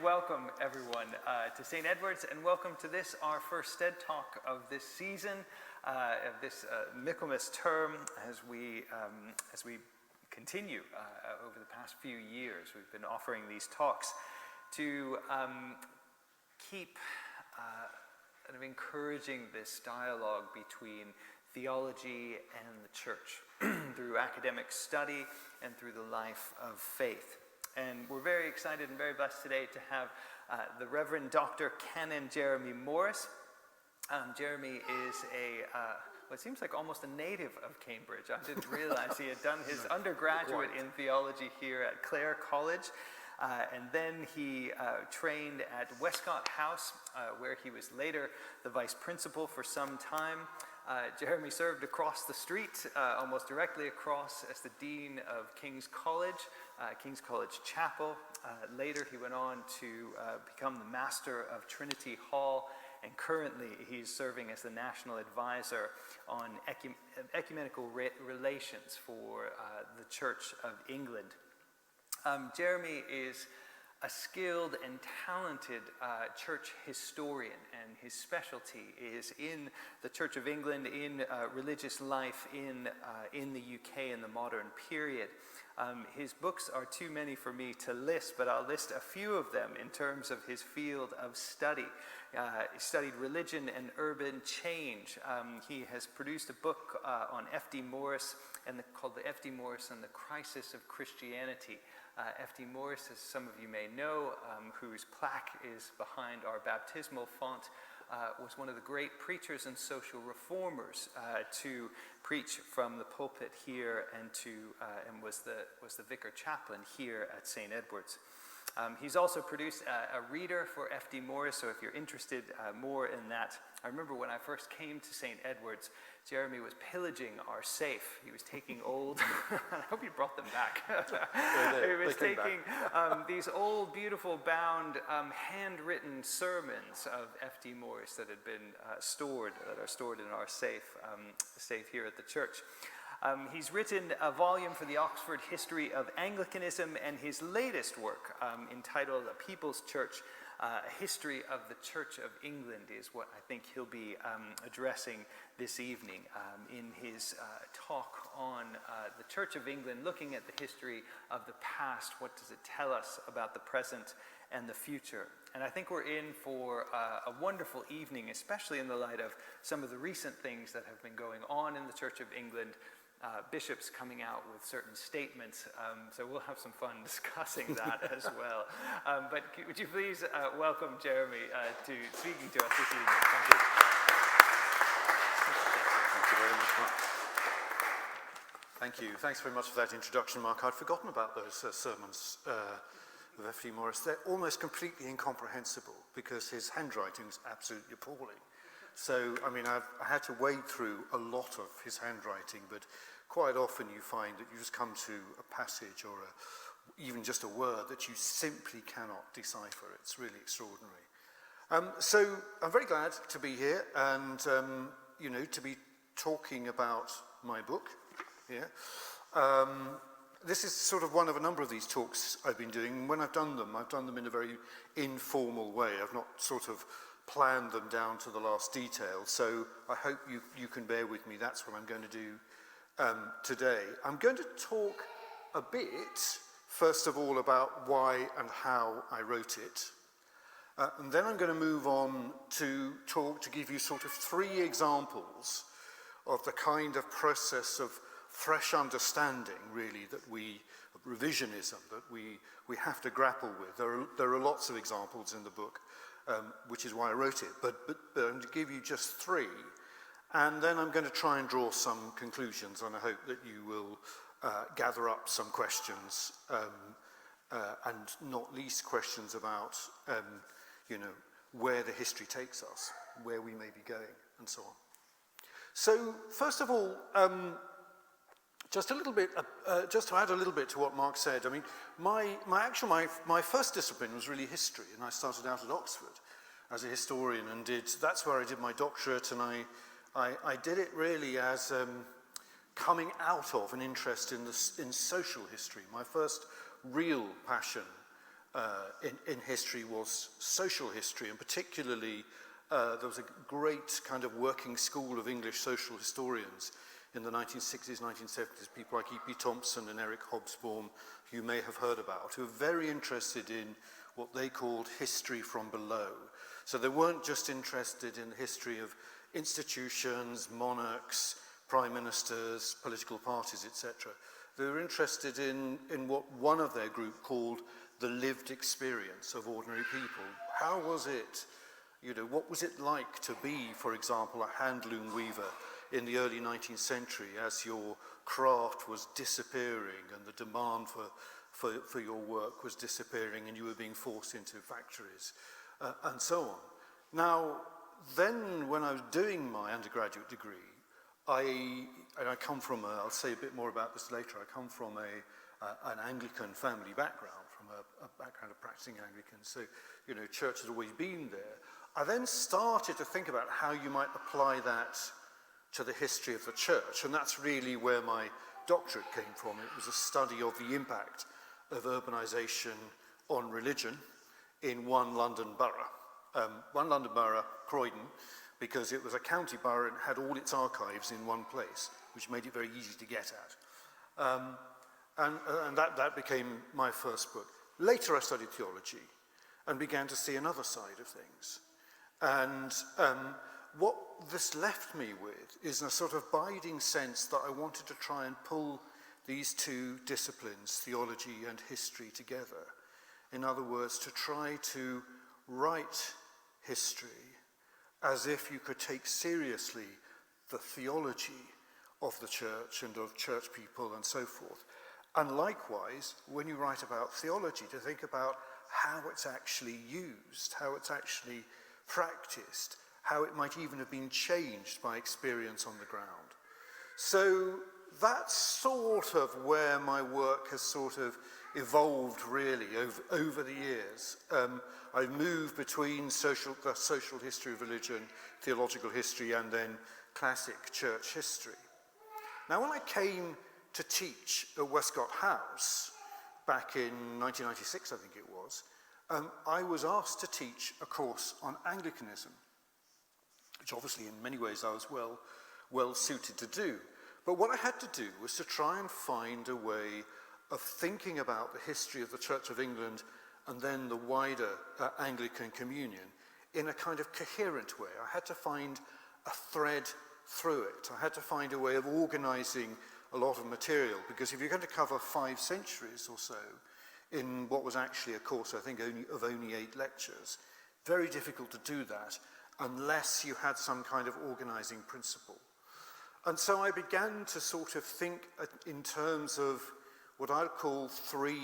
welcome everyone to St. Edward's, and welcome to this, our first Stead Talk of this season, of this Michaelmas term, as we continue over the past few years. We've been offering these talks to keep kind of encouraging this dialogue between theology and the church through academic study and through the life of faith. And we're very excited and very blessed today to have the Reverend Dr. Canon Jeremy Morris. Jeremy is what seems like almost a native of Cambridge. I didn't realize he had done his undergraduate in theology here at Clare College. And then he trained at Westcott House, where he was later the vice principal for some time. Jeremy served across the street, almost directly across, as the Dean of King's College Chapel. Later he went on to become the Master of Trinity Hall, and currently he's serving as the National Advisor on Ecumenical Relations for the Church of England. Jeremy is a skilled and talented church historian, and his specialty is in the Church of England, in religious life in the UK in the modern period. His books are too many for me to list, but I'll list a few of them in terms of his field of study. He studied religion and urban change. He has produced a book on F.D. Morris called the F.D. Morris and the Crisis of Christianity. F.D. Morris, as some of you may know, whose plaque is behind our baptismal font, was one of the great preachers and social reformers to preach from the pulpit here, and was the vicar chaplain here at St. Edward's. He's also produced a reader for F.D. Morris, so if you're interested more in that. I remember when I first came to St. Edward's, Jeremy was pillaging our safe. He was taking old, I hope you brought them back. He was taking these old, beautiful, bound, handwritten sermons of F.D. Morris that had been that are stored in our safe here at the church. He's written a volume for the Oxford History of Anglicanism, and his latest work, entitled A People's Church, A History of the Church of England, is what I think he'll be addressing this evening in his talk on the Church of England, looking at the history of the past. What does it tell us about the present and the future? And I think we're in for a wonderful evening, especially in the light of some of the recent things that have been going on in the Church of England. Bishops coming out with certain statements, so we'll have some fun discussing that as well. But would you please welcome Jeremy to speaking to us this evening? Thank you. Thank you very much, Mark. Thank you. Thanks very much for that introduction, Mark. I'd forgotten about those sermons of F.D. Morris. They're almost completely incomprehensible because his handwriting is absolutely appalling. So, I mean, I had to wade through a lot of his handwriting, but quite often you find that you just come to a passage or even just a word that you simply cannot decipher. It's really extraordinary. So I'm very glad to be here and, to be talking about my book here. This is sort of one of a number of these talks I've been doing. When I've done them in a very informal way. I've not sort of planned them down to the last detail, so I hope you can bear with me. That's what I'm going to do today. I'm going to talk a bit, first of all, about why and how I wrote it, and then I'm going to move on to give you sort of 3 examples of the kind of process of fresh understanding, really, of revisionism that we have to grapple with. There are lots of examples in the book, which is why I wrote it, but I'm going to give you just 3, and then I'm going to try and draw some conclusions, and I hope that you will gather up some questions, and not least questions about, where the history takes us, where we may be going, and so on. So, first of all, just a little bit, just to add a little bit to what Mark said. I mean, my first discipline was really history, and I started out at Oxford as a historian, and that's where I did my doctorate, and I did it really as coming out of an interest in social history. My first real passion in history was social history, and particularly there was a great kind of working school of English social historians in the 1960s, 1970s, people like E.P. Thompson and Eric Hobsbawm, who you may have heard about, who were very interested in what they called history from below. So they weren't just interested in the history of institutions, monarchs, prime ministers, political parties, etc. They were interested in what one of their group called the lived experience of ordinary people. How was it, what was it like to be, for example, a hand loom weaver in the early 19th century as your craft was disappearing and the demand for your work was disappearing and you were being forced into factories and so on. Now, then when I was doing my undergraduate degree, I come from, I'll say a bit more about this later, I come from an Anglican family background, from a background of practicing Anglicans, so, church has always been there. I then started to think about how you might apply that to the history of the church, and that's really where my doctorate came from. It was a study of the impact of urbanization on religion in one London borough, Croydon, because it was a county borough and had all its archives in one place, which made it very easy to get at. And that became my first book. Later I studied theology and began to see another side of things. And what this left me with is a sort of abiding sense that I wanted to try and pull these two disciplines, theology and history, together. In other words, to try to write history as if you could take seriously the theology of the church and of church people and so forth. And likewise, when you write about theology, to think about how it's actually used, how it's actually practiced, how it might even have been changed by experience on the ground. So that's sort of where my work has sort of evolved really over the years. I've moved between the social history of religion, theological history, and then classic church history. Now, when I came to teach at Westcott House back in 1996, I think it was, I was asked to teach a course on Anglicanism, which obviously in many ways I was well suited to do. But what I had to do was to try and find a way of thinking about the history of the Church of England and then the wider Anglican communion in a kind of coherent way. I had to find a thread through it. I had to find a way of organizing a lot of material, because if you're going to cover 5 centuries or so in what was actually a course, I think, only 8 lectures, very difficult to do that unless you had some kind of organizing principle. And so I began to sort of think in terms of what I'd call 3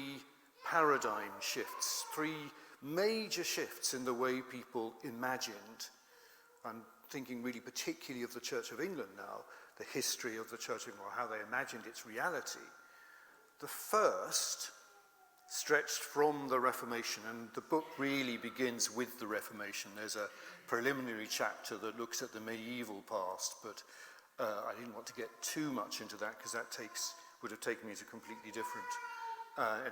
paradigm shifts, 3 major shifts in the way people imagined. I'm thinking really particularly of the Church of England now, the history of the Church of England, how they imagined its reality. The first stretched from the Reformation, and the book really begins with the Reformation. There's a preliminary chapter that looks at the medieval past, but I didn't want to get too much into that because that would have taken me to in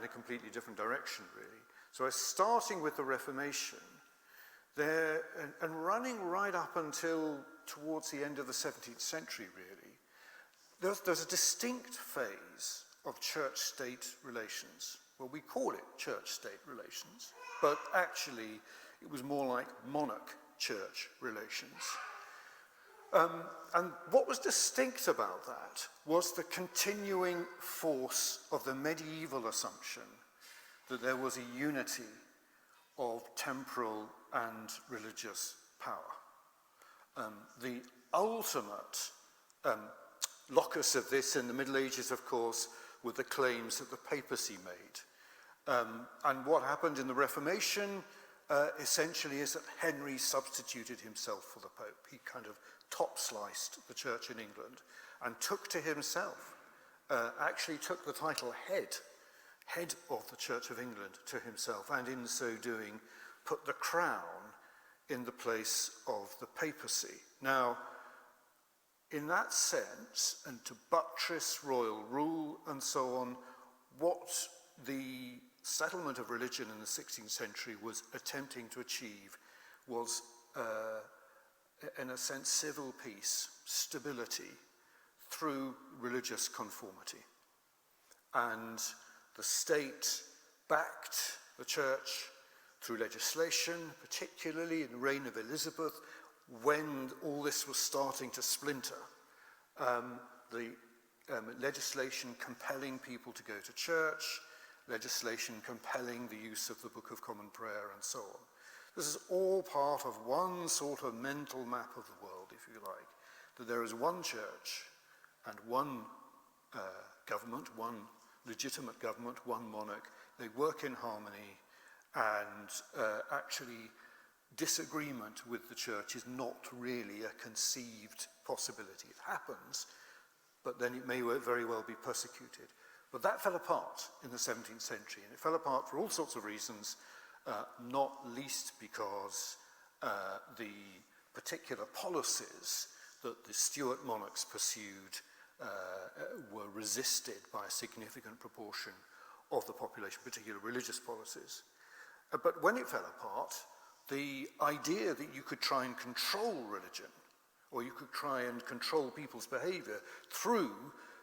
a completely different direction, really. So I was starting with the Reformation there and running right up until towards the end of the 17th century, really. There's a distinct phase of church-state relations. Well, we call it church-state relations, but actually it was more like monarch-church relations. And what was distinct about that was the continuing force of the medieval assumption that there was a unity of temporal and religious power. The ultimate locus of this in the Middle Ages, of course, were the claims that the papacy made. And what happened in the Reformation essentially is that Henry substituted himself for the Pope. He kind of top-sliced the church in England and took to himself, actually took the title head of the Church of England to himself, and in so doing put the crown in the place of the papacy. Now, in that sense, and to buttress royal rule and so on, what the settlement of religion in the 16th century was attempting to achieve was, in a sense, civil peace, stability, through religious conformity. And the state backed the church through legislation, particularly in the reign of Elizabeth, when all this was starting to splinter. The legislation compelling people to go to church, legislation compelling the use of the Book of Common Prayer, and so on. This is all part of one sort of mental map of the world, if you like, that there is one church and one government, one legitimate government, one monarch. They work in harmony, and actually disagreement with the church is not really a conceived possibility. It happens, but then it may very well be persecuted. But that fell apart in the 17th century, and it fell apart for all sorts of reasons, not least because the particular policies that the Stuart monarchs pursued were resisted by a significant proportion of the population, particularly religious policies. But when it fell apart, the idea that you could try and control religion, or you could try and control people's behavior through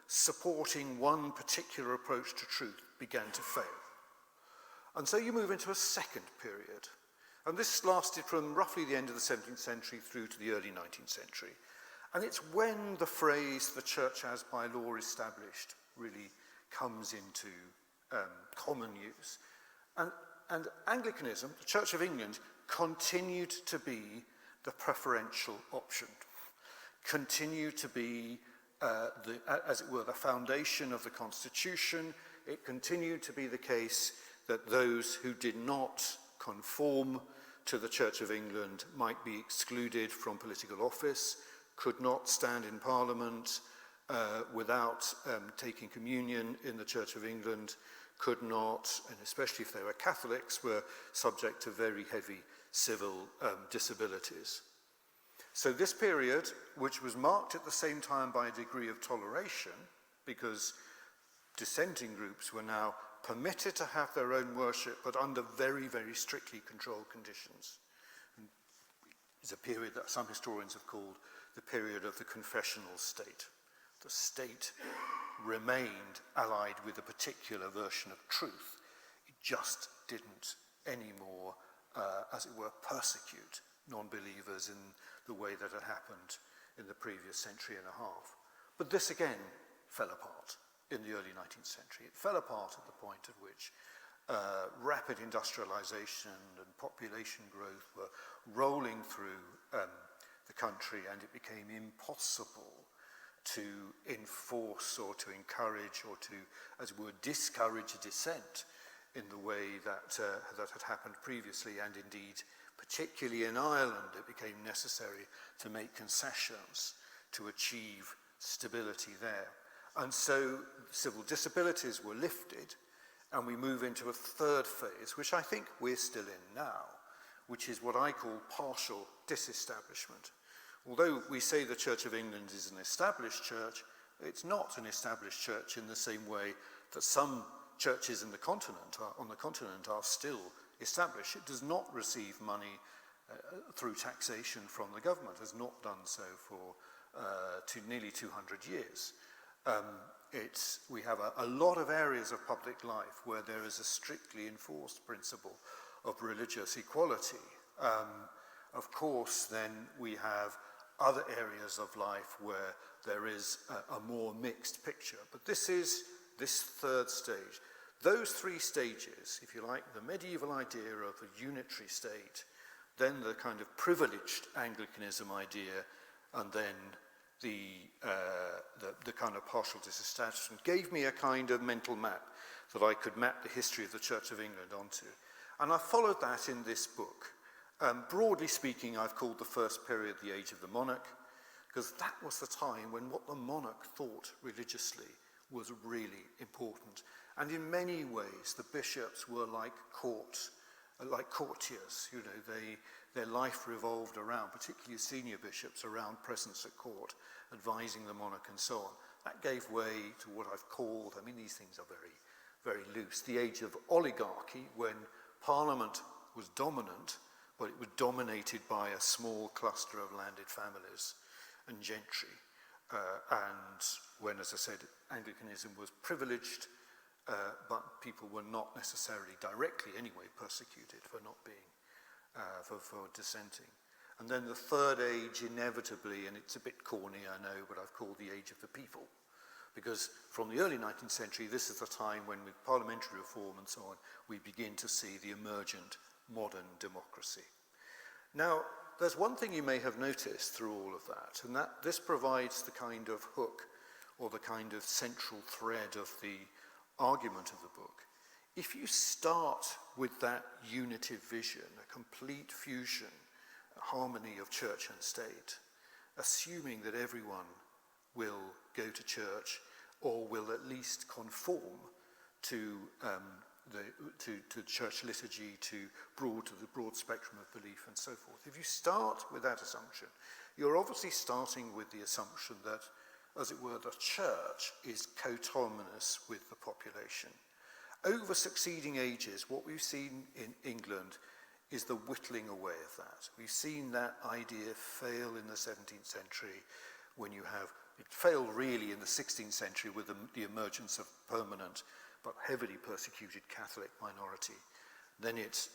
supporting one particular approach to truth, began to fail. And so you move into a second period. And this lasted from roughly the end of the 17th century through to the early 19th century. And it's when the phrase, the church as by law established, really comes into common use. And Anglicanism, the Church of England, continued to be the preferential option, continued to be, as it were, the foundation of the Constitution. It continued to be the case that those who did not conform to the Church of England might be excluded from political office, could not stand in Parliament without taking communion in the Church of England, could not, and especially if they were Catholics, were subject to very heavy civil disabilities. So this period, which was marked at the same time by a degree of toleration, because dissenting groups were now permitted to have their own worship, but under very, very strictly controlled conditions. And it's a period that some historians have called the period of the confessional state. The state remained allied with a particular version of truth. It just didn't anymore, as it were, persecute non-believers in the way that had happened in the previous century and a half. But this again fell apart in the early 19th century. It fell apart at the point at which rapid industrialization and population growth were rolling through the country, and it became impossible to enforce or to encourage or to, as it were, discourage dissent in the way that had happened previously. And indeed, particularly in Ireland, it became necessary to make concessions to achieve stability there. And so civil disabilities were lifted, and we move into a third phase, which I think we're still in now, which is what I call partial disestablishment. Although we say the Church of England is an established church, it's not an established church in the same way that some churches on the continent are still established. It does not receive money through taxation from the government, has not done so for nearly 200 years. We have a lot of areas of public life where there is a strictly enforced principle of religious equality. Of course, then we have other areas of life where there is a more mixed picture. But this is this third stage. Those three stages, if you like, the medieval idea of a unitary state, then the kind of privileged Anglicanism idea, and then the kind of partial disestablishment, gave me a kind of mental map that I could map the history of the Church of England onto. And I followed that in this book. Broadly speaking, I've called the first period the Age of the Monarch, because that was the time when what the monarch thought religiously was really important. And in many ways, the bishops were like courtiers. You know, their life revolved around, particularly senior bishops, around presence at court, advising the monarch and so on. That gave way to what I've called, I mean, these things are very, very loose. The age of oligarchy, when Parliament was dominant, but it was dominated by a small cluster of landed families and gentry. And when, as I said, Anglicanism was privileged, but people were not necessarily directly anyway persecuted for not being, for dissenting. And then the third age inevitably, and it's a bit corny, I know, but I've called the age of the people. Because from the early 19th century, this is the time when with parliamentary reform and so on, we begin to see the emergent modern democracy. Now, there's one thing you may have noticed through all of that, and that this provides the kind of hook or the kind of central thread of the argument of the book. If you start with that unitive vision, a complete fusion, a harmony of church and state, assuming that everyone will go to church or will at least conform to the church liturgy, to the broad spectrum of belief and so forth. If you start with that assumption, you're obviously starting with the assumption that, as it were, the church is coterminous with the population. Over succeeding ages, what we've seen in England is the whittling away of that. We've seen that idea fail in the 17th century when you have, it failed really in the 16th century with the emergence of permanent but heavily persecuted Catholic minority. Then it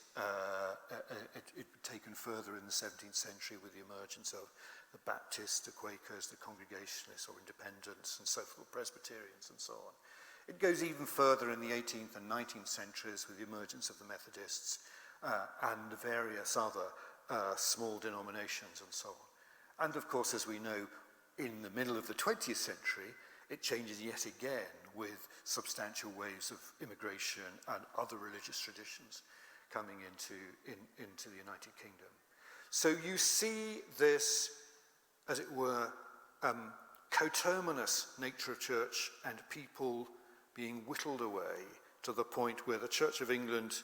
taken further in the 17th century with the emergence of the Baptists, the Quakers, the Congregationalists or Independents and so forth, Presbyterians and so on. It goes even further in the 18th and 19th centuries with the emergence of the Methodists and various other small denominations and so on. And of course, as we know, in the middle of the 20th century, it changes yet again with substantial waves of immigration and other religious traditions coming into the United Kingdom. So you see this, as it were, coterminous nature of church and people being whittled away to the point where the Church of England,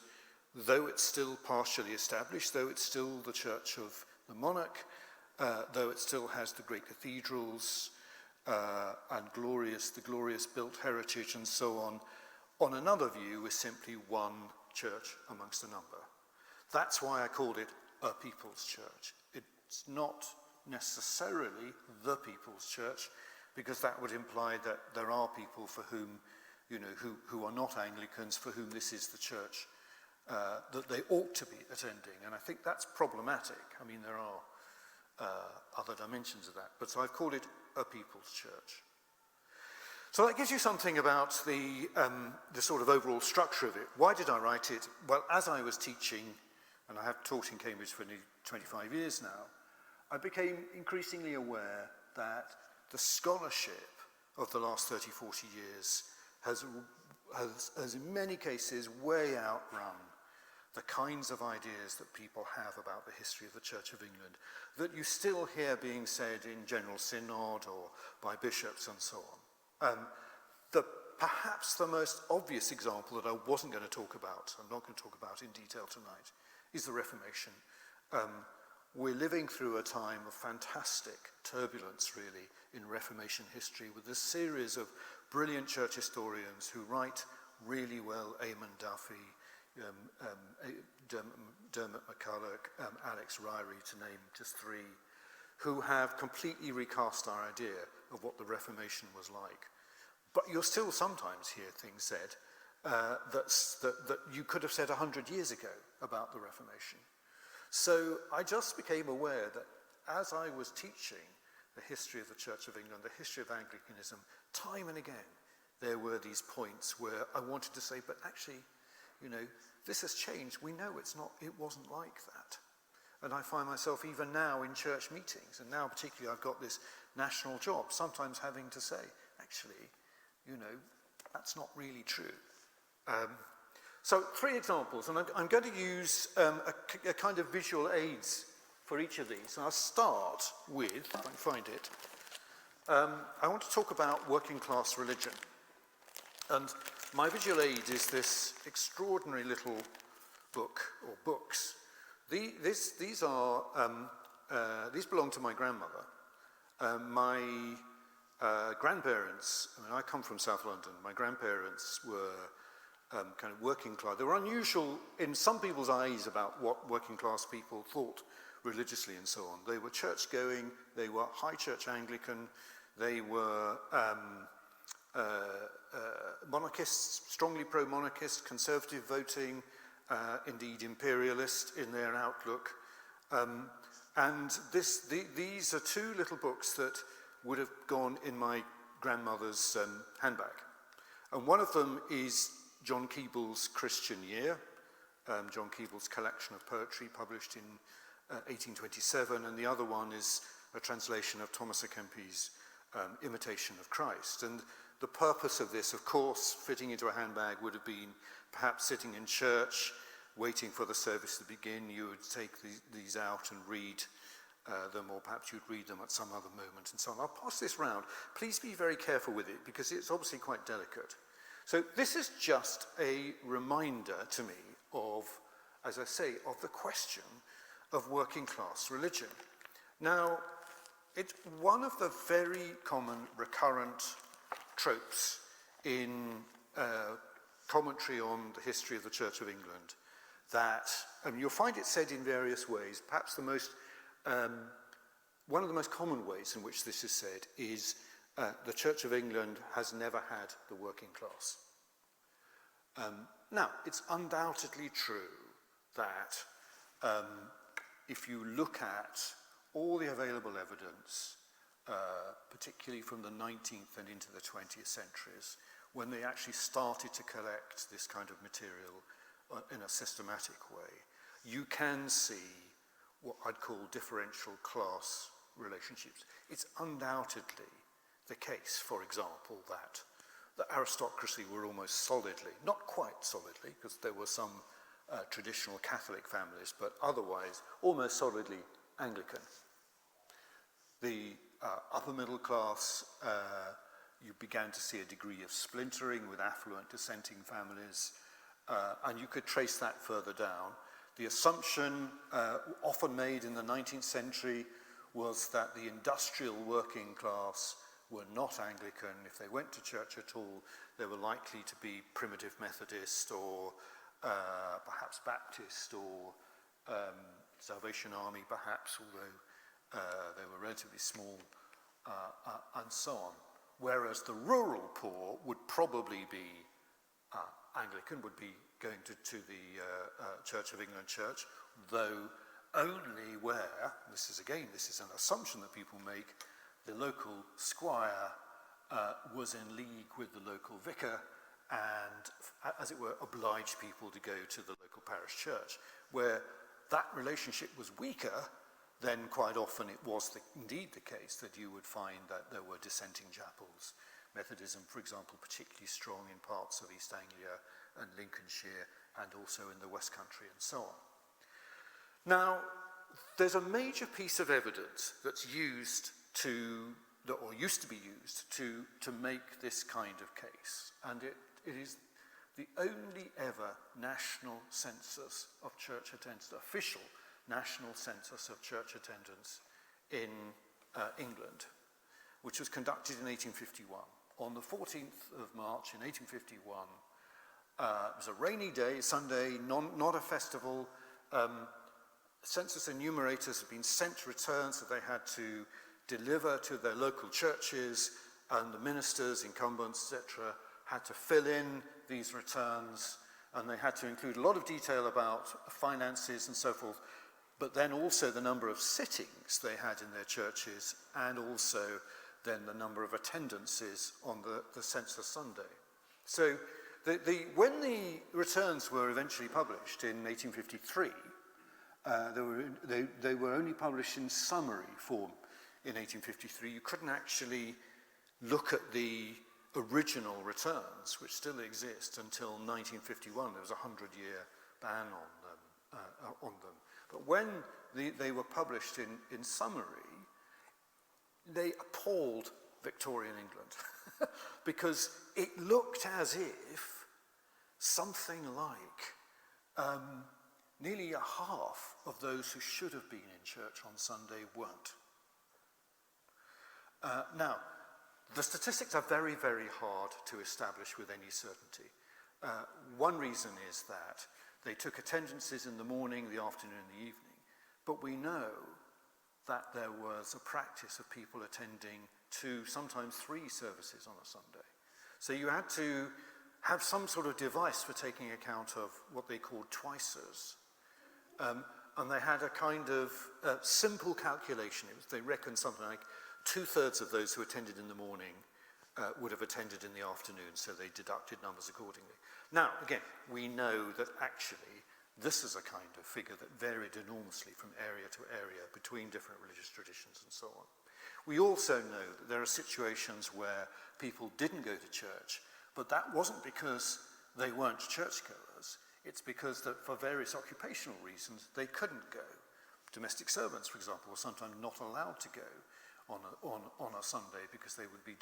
though it's still partially established, though it's still the church of the monarch, though it still has the great cathedrals and the glorious built heritage and so on another view is simply one church amongst a number. That's why I called it a people's church. It's not necessarily the people's church, because that would imply that there are people for whom, who are not Anglicans, for whom this is the church that they ought to be attending. And I think that's problematic. I mean, there are other dimensions of that, but so I've called it a people's church. So that gives you something about the sort of overall structure of it. Why did I write it? Well, as I was teaching, and I have taught in Cambridge for nearly 25 years now, I became increasingly aware that the scholarship of the last 30, 40 years has in many cases way outrun the kinds of ideas that people have about the history of the Church of England that you still hear being said in General Synod or by bishops and so on. Perhaps the most obvious example that I wasn't going to talk about, I'm not going to talk about in detail tonight, is the Reformation. We're living through a time of fantastic turbulence, really, in Reformation history, with a series of brilliant church historians who write really well, Eamon Duffy, Dermot McCulloch, Alex Ryrie, to name just three, who have completely recast our idea of what the Reformation was like. But you'll still sometimes hear things said that you could have said 100 years ago about the Reformation. So I just became aware that as I was teaching the history of the Church of England, the history of Anglicanism, time and again, there were these points where I wanted to say, but actually, this has changed. We know it wasn't like that. And I find myself even now in church meetings, and now particularly I've got this national job, sometimes having to say, actually, that's not really true. So 3 examples, and I'm going to use a kind of visual aids for each of these. And I'll start with, if I can find it, I want to talk about working class religion. And my visual aid is this extraordinary little book, or books. These belong to my grandmother. My grandparents, I come from South London. My grandparents were kind of working class. They were unusual in some people's eyes about what working class people thought religiously and so on. They were church-going, they were high church Anglican, they were monarchists, strongly pro-monarchist, conservative voting, indeed imperialist in their outlook. And these are two little books that would have gone in my grandmother's handbag. And one of them is John Keeble's Christian Year, John Keeble's collection of poetry published in 1827, and the other one is a translation of Thomas à Kempis' Imitation of Christ. And the purpose of this, of course, fitting into a handbag would have been perhaps sitting in church, waiting for the service to begin. You would take these out and read them, or perhaps you'd read them at some other moment and so on. I'll pass this round. Please be very careful with it, because it's obviously quite delicate. So this is just a reminder to me of, as I say, of the question of working class religion. Now, it's one of the very common recurrent tropes in commentary on the history of the Church of England that, and you'll find it said in various ways, perhaps the most, one of the most common ways in which this is said is the Church of England has never had the working class. Now, it's undoubtedly true that if you look at all the available evidence, particularly from the 19th and into the 20th centuries, when they actually started to collect this kind of material in a systematic way, you can see what I'd call differential class relationships. It's undoubtedly the case, for example, that the aristocracy were almost solidly, not quite solidly, because there were some traditional Catholic families, but otherwise almost solidly Anglican. The upper middle class, you began to see a degree of splintering with affluent dissenting families, and you could trace that further down. The assumption often made in the 19th century was that the industrial working class were not Anglican. If they went to church at all, they were likely to be primitive Methodist or perhaps Baptist or Salvation Army perhaps, although they were relatively small, and so on. Whereas the rural poor would probably be Anglican, would be going to the Church of England church, though only where, this is an assumption that people make, the local squire was in league with the local vicar and, as it were, obliged people to go to the local parish church. Where that relationship was weaker, then quite often it was indeed the case that you would find that there were dissenting chapels. Methodism, for example, particularly strong in parts of East Anglia and Lincolnshire, and also in the West Country and so on. Now, there's a major piece of evidence that's used or used to be used to make this kind of case, and it is the only ever national census of church attendance, official national census of church attendance in England, which was conducted in 1851. On the 14th of March in 1851, it was a rainy day, Sunday, not a festival. Census enumerators had been sent returns that they had to deliver to their local churches, and the ministers, incumbents, etc., had to fill in these returns, and they had to include a lot of detail about finances and so forth, but then also the number of sittings they had in their churches, and also then the number of attendances on the census Sunday. So when the returns were eventually published in 1853, they were only published in summary form in 1853. You couldn't actually look at the original returns, which still exist, until 1951. There was a 100-year ban on them. But when they were published in summary, they appalled Victorian England because it looked as if something like nearly a half of those who should have been in church on Sunday weren't. Now, the statistics are very, very hard to establish with any certainty. One reason is that they took attendances in the morning, the afternoon, and the evening. But we know that there was a practice of people attending 2, sometimes 3 services on a Sunday. So you had to have some sort of device for taking account of what they called twicers. And they had a kind of simple calculation. They reckoned something like 2/3 of those who attended in the morning would have attended in the afternoon, so they deducted numbers accordingly. Now, again, we know that actually this is a kind of figure that varied enormously from area to area between different religious traditions and so on. We also know that there are situations where people didn't go to church, but that wasn't because they weren't churchgoers. It's because that for various occupational reasons, they couldn't go. Domestic servants, for example, were sometimes not allowed to go on a Sunday because they would be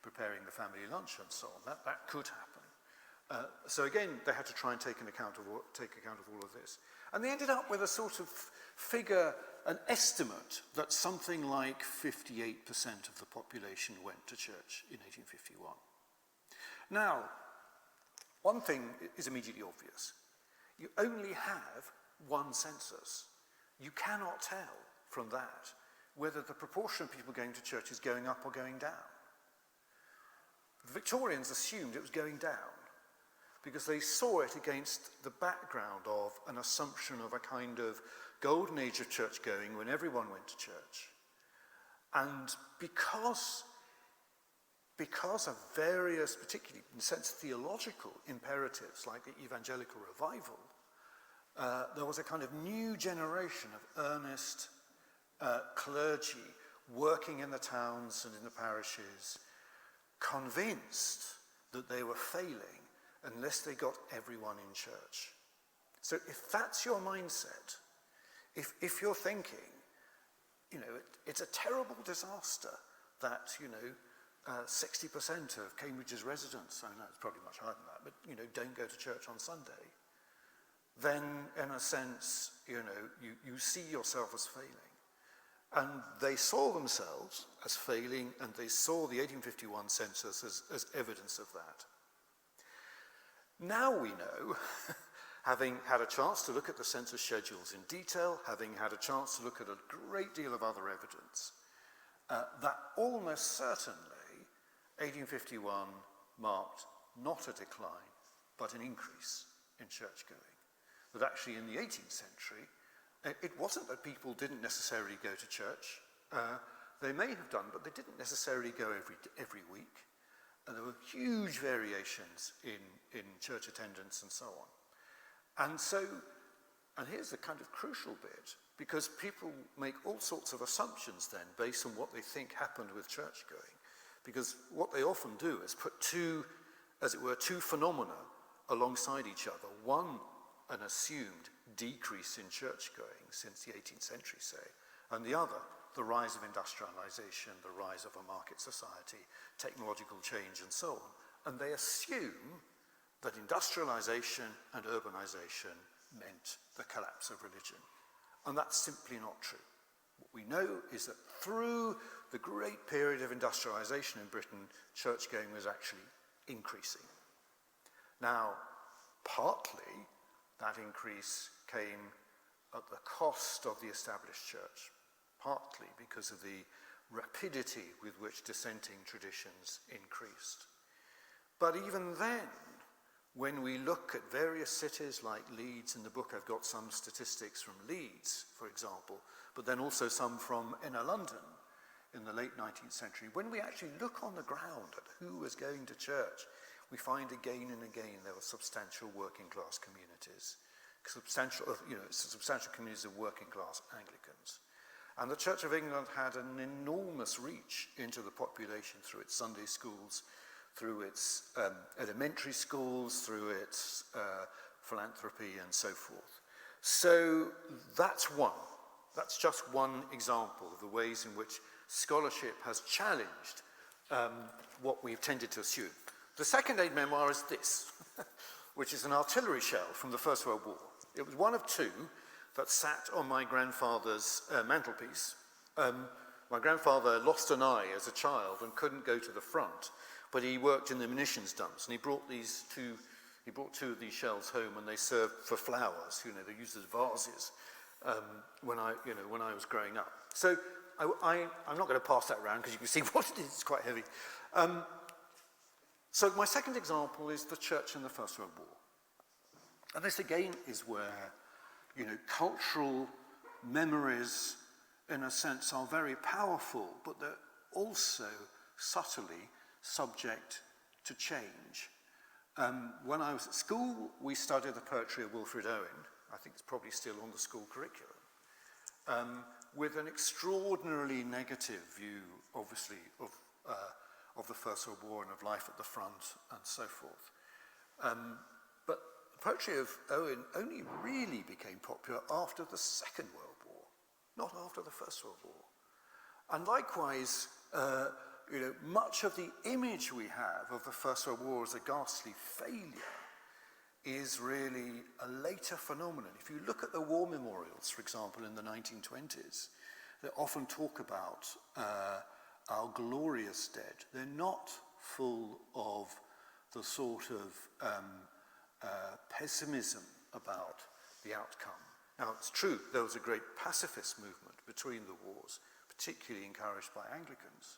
preparing the family lunch and so on. That could happen. So again, they had to try and take account of all of this. And they ended up with a sort of figure, an estimate that something like 58% of the population went to church in 1851. Now, one thing is immediately obvious. You only have one census. You cannot tell from that whether the proportion of people going to church is going up or going down. The Victorians assumed it was going down because they saw it against the background of an assumption of a kind of golden age of church going when everyone went to church. And because of various, particularly in a sense, theological imperatives like the evangelical revival, there was a kind of new generation of earnest clergy working in the towns and in the parishes, convinced that they were failing unless they got everyone in church. So if that's your mindset, if you're thinking, it's a terrible disaster that, 60% of Cambridge's residents, I know it's probably much higher than that, but, don't go to church on Sunday, then in a sense, you see yourself as failing. And they saw themselves as failing, and they saw the 1851 census as evidence of that. Now we know, having had a chance to look at the census schedules in detail, having had a chance to look at a great deal of other evidence, that almost certainly 1851 marked not a decline, but an increase in church-going. That actually in the 18th century, it wasn't that people didn't necessarily go to church. They may have done, but they didn't necessarily go every week. And there were huge variations in church attendance and so on. And here's the kind of crucial bit, because people make all sorts of assumptions then based on what they think happened with church-going. Because what they often do is put two phenomena alongside each other. One, an assumed decrease in church-going since the 18th century, say, and the other, the rise of industrialization, the rise of a market society, technological change, and so on. And they assume that industrialization and urbanization meant the collapse of religion. And that's simply not true. What we know is that through the great period of industrialization in Britain, church-going was actually increasing. Now, partly that increase came at the cost of the established church, partly because of the rapidity with which dissenting traditions increased. But even then, when we look at various cities like Leeds, in the book I've got some statistics from Leeds, for example, but then also some from inner London in the late 19th century, when we actually look on the ground at who was going to church, we find again and again there were substantial working class communities, substantial communities of working class Anglicans. And the Church of England had an enormous reach into the population through its Sunday schools, through its elementary schools, through its philanthropy and so forth. So that's just one example of the ways in which scholarship has challenged what we've tended to assume. The second aid memoir is this, which is an artillery shell from the First World War. It was one of two that sat on my grandfather's mantelpiece. My grandfather lost an eye as a child and couldn't go to the front, but he worked in the munitions dumps, and he brought these two, he brought 2 of these shells home, and they served for flowers. You know, they used as vases when I was growing up. So I'm not going to pass that around because you can see what it is. It's quite heavy. So my second example is the church in the First World War. And this again is where, you know, cultural memories, in a sense, are very powerful, but they're also subtly subject to change. When I was at school, we studied the poetry of Wilfred Owen. I think it's probably still on the school curriculum, with an extraordinarily negative view, obviously, of the First World War and of life at the front and so forth. But the poetry of Owen only really became popular after the Second World War, not after the First World War. And likewise, you know, much of the image we have of the First World War as a ghastly failure is really a later phenomenon. If you look at the war memorials, for example, in the 1920s, they often talk about our glorious dead. They're not full of the sort of pessimism about the outcome. Now, it's true, there was a great pacifist movement between the wars, particularly encouraged by Anglicans.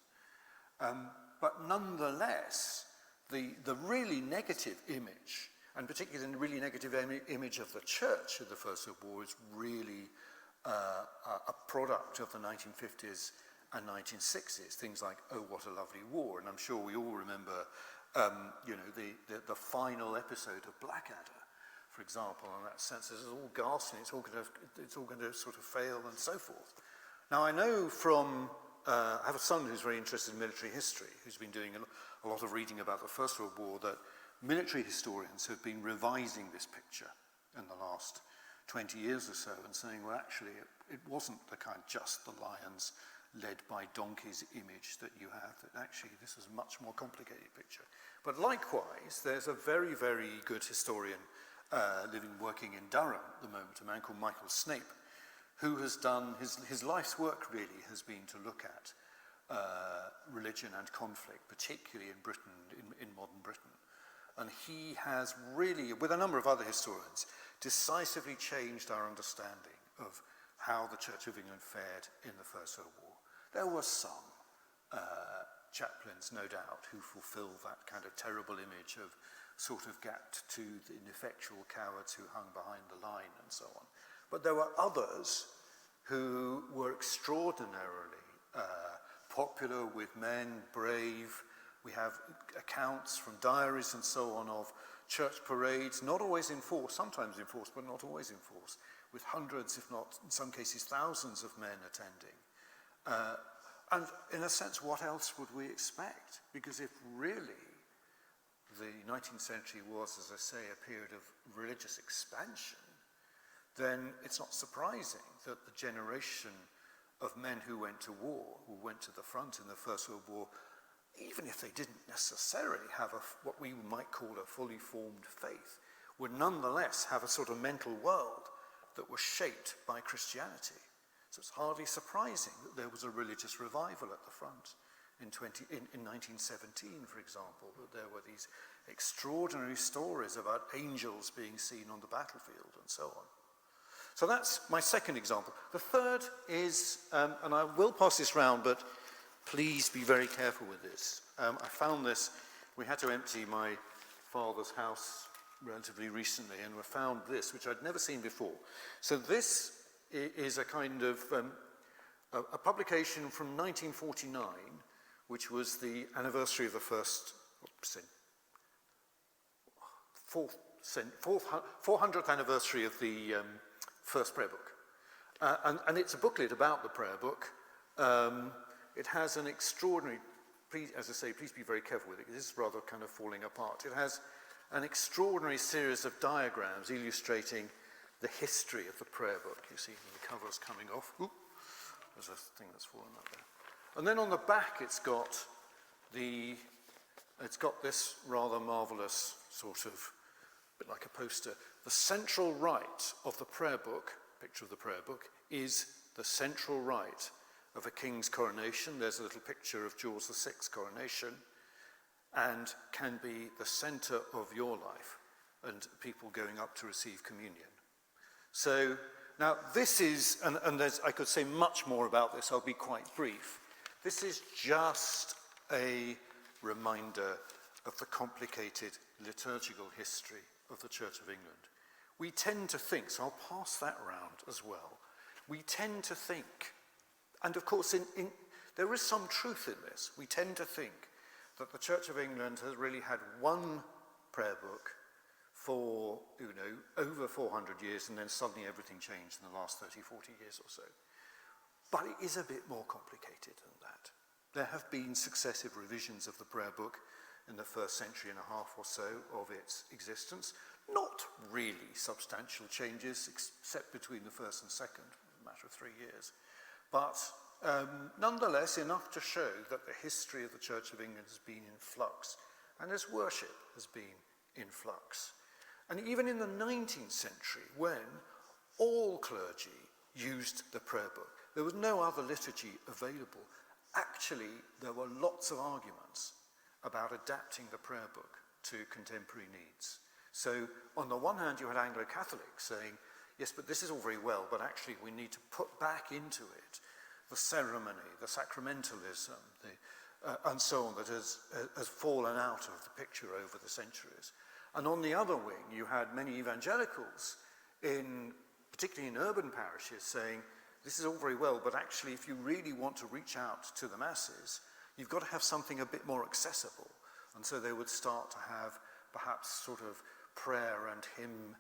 But nonetheless, the really negative image, and particularly the really negative image of the church in the First World War, is really a product of the 1950s and 1960s. Things like "Oh, What a Lovely War," and I'm sure we all remember, you know, the final episode of Blackadder, for example. In that sense, this is all ghastly. It's all going to sort of fail and so forth. Now, I know from I have a son who's very interested in military history, who's been doing a lot of reading about the First World War, that military historians have been revising this picture in the last 20 years or so and saying, well, actually, it wasn't the kind of just the lions led by donkeys image that you have, that actually this is a much more complicated picture. But likewise, there's a very, very good historian working in Durham at the moment, a man called Michael Snape, who has done, his life's work really has been to look at religion and conflict, particularly in Britain, in modern Britain. And he has really, with a number of other historians, decisively changed our understanding of how the Church of England fared in the First World War. There were some chaplains, no doubt, who fulfilled that kind of terrible image of sort of gapped to the ineffectual cowards who hung behind the line and so on. But there were others who were extraordinarily popular with men, brave. We have accounts from diaries and so on of church parades, not always in force, sometimes in force, but not always in force, with hundreds, if not in some cases thousands of men attending. And in a sense, what else would we expect? Because if really the 19th century was, as I say, a period of religious expansion, then it's not surprising that the generation of men who went to war, who went to the front in the First World War, even if they didn't necessarily have what we might call a fully formed faith, would nonetheless have a sort of mental world that was shaped by Christianity. So it's hardly surprising that there was a religious revival at the front in 1917, for example, that there were these extraordinary stories about angels being seen on the battlefield and so on. So that's my second example. The third is, and I will pass this round, but please be very careful with this. I found this, we had to empty my father's house relatively recently, and we found this, which I'd never seen before. So this is a kind of a publication from 1949, which was the anniversary of the 400th anniversary of the first prayer book. And it's a booklet about the prayer book. It has an extraordinary, please, as I say, please be very careful with it, because this is rather kind of falling apart. It has an extraordinary series of diagrams illustrating the history of the prayer book. You see the covers coming off. Oop, there's a thing that's fallen up there. And then on the back it's got this rather marvelous sort of, bit like a poster. The central rite of the prayer book, picture of the prayer book, is the central rite of a king's coronation. There's a little picture of George VI's coronation, and can be the center of your life and people going up to receive communion. So now this is, and I could say much more about this, I'll be quite brief. This is just a reminder of the complicated liturgical history of the Church of England. We tend to think, so I'll pass that around as well, we tend to think, and of course there is some truth in this, we tend to think that the Church of England has really had one prayer book for, over 400 years, and then suddenly everything changed in the last 30, 40 years or so. But it is a bit more complicated than that. There have been successive revisions of the prayer book in the first century and a half or so of its existence. Not really substantial changes, except between the first and second, a matter of 3 years. But nonetheless, enough to show that the history of the Church of England has been in flux, and its worship has been in flux. And even in the 19th century, when all clergy used the prayer book, there was no other liturgy available. Actually, there were lots of arguments about adapting the prayer book to contemporary needs. So on the one hand, you had Anglo-Catholics saying, yes, but this is all very well, but actually we need to put back into it the ceremony, the sacramentalism, and so on, that has fallen out of the picture over the centuries. And on the other wing, you had many evangelicals, particularly in urban parishes, saying, this is all very well, but actually if you really want to reach out to the masses, you've got to have something a bit more accessible. And so they would start to have perhaps sort of prayer and hymn